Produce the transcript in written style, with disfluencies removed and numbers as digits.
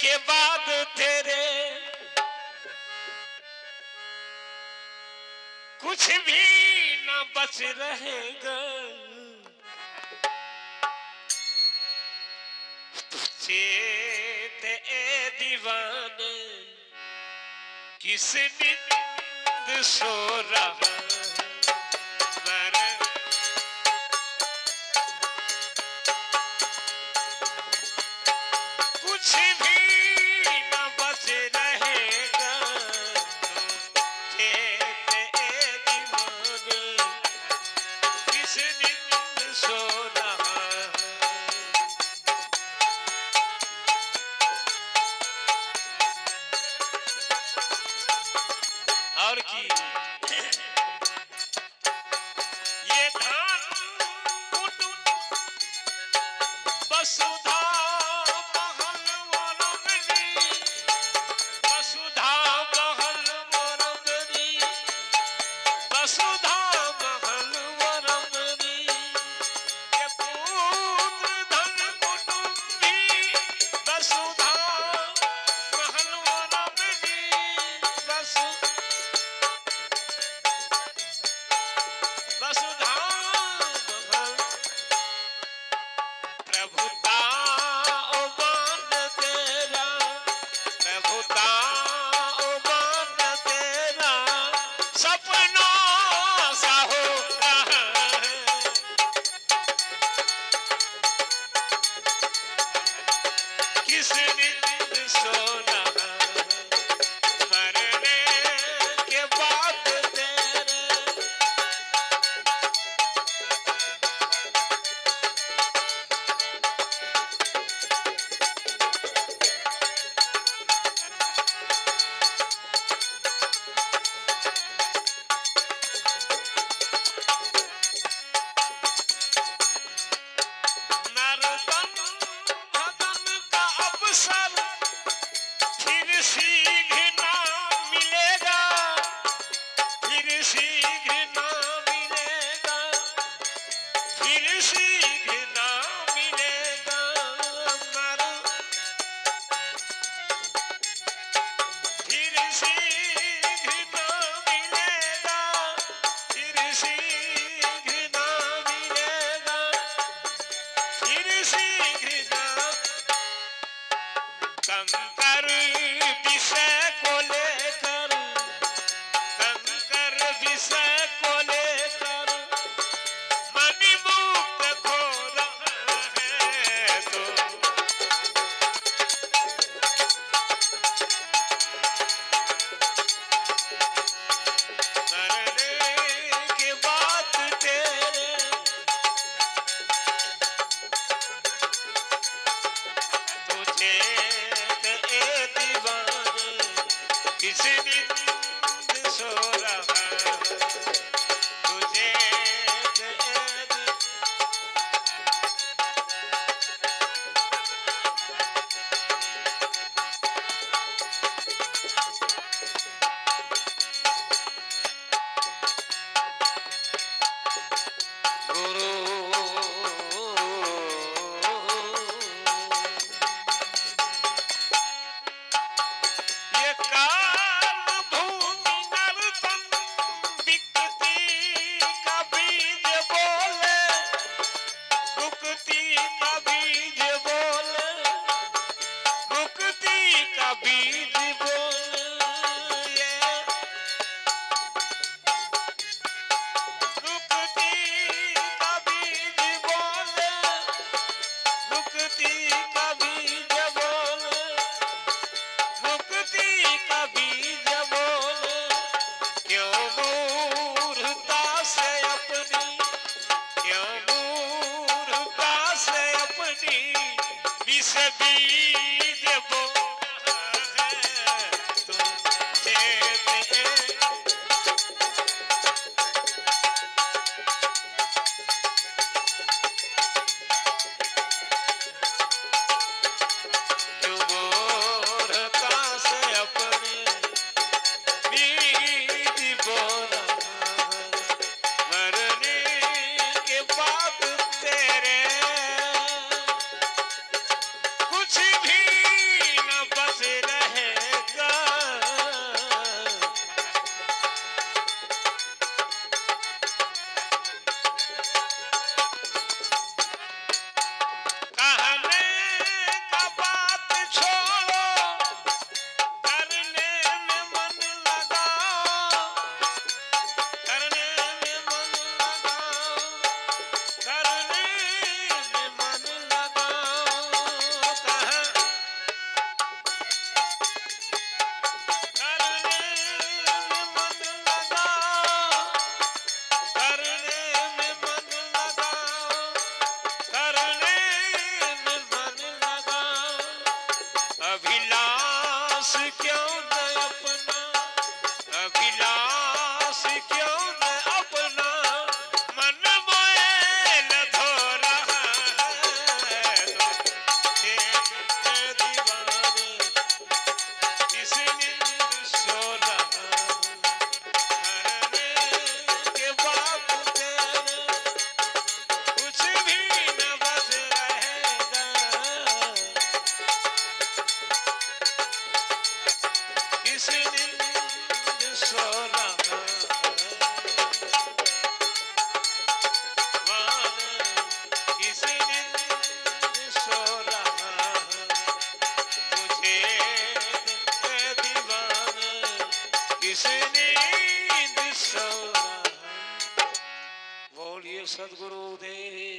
के बाद तेरे कुछ भी न बच रहेगा। चेत ए दीवाने किस नींद सो रहा कुछ भी न बच रहेगा। चेत ए दीवाने किस नींद सो रहा। और की ये धान कुटुन वसुधा महल वरंगनी वसुधा महल वरंगनी वसुधा महल वरंगनी ये पुत्र धन कुटुंबी वसुधा महल वरंगनी वसुधा प्रभुता उबान तेरा प्रभुता उबान तेरा सपनों सा हो रहा है। किस नींद सो रहा मरने के बाद तेरे नर्तन भजन का अवसर फिर शीघ्र ना मिलेगा। फिर शीघ्र ना मिलेगा। फिर शीघ्र ना मिलेगा। फिर शीघ्र ना मिलेगा। फिर शीघ्र ना मिलेगा। फिर शीघ्र ना कंकर विषय को लेकर कंकर विषय को लेकर मणिमुक्त खो रहा है। तो मरने के बाद तेरे तुझे ए दीवाने किस नींद सो रहा तुझे गुरु ये काल भूमि नर्तन विकृति का बीज बोले मुक्ति का बीज बोले मुक्ति का बीज बोले ये मुक्ति का बीज बोले मुक्ति का बीज बोले मुक्ति का बीज बोले क्यों मूर्खता से अपनी क्यों मूर्खता से अपनी विष बीज बोला है। बात छोड़ो, करने में मन लगाओ, करने में मन लगाओ, करने में मन लगाओ। कहाँ करने में मन लगाओ, करने में मन लगाओ, करने में मन लगाओ। अभिलाष क्यों न अपना, अभिलाष क्यों न अपना, मन मैल धो रहा है। देख के दीवाने किस नींद सो रहा है। मरने के बाद तेरे कुछ भी न बच रहेगा, किस नींद सो रहा है। माने किस नींद सो रहा है। तुझे देख के दीवाने किस नींद सो रहा है। बोलिए सद्गुरुदेव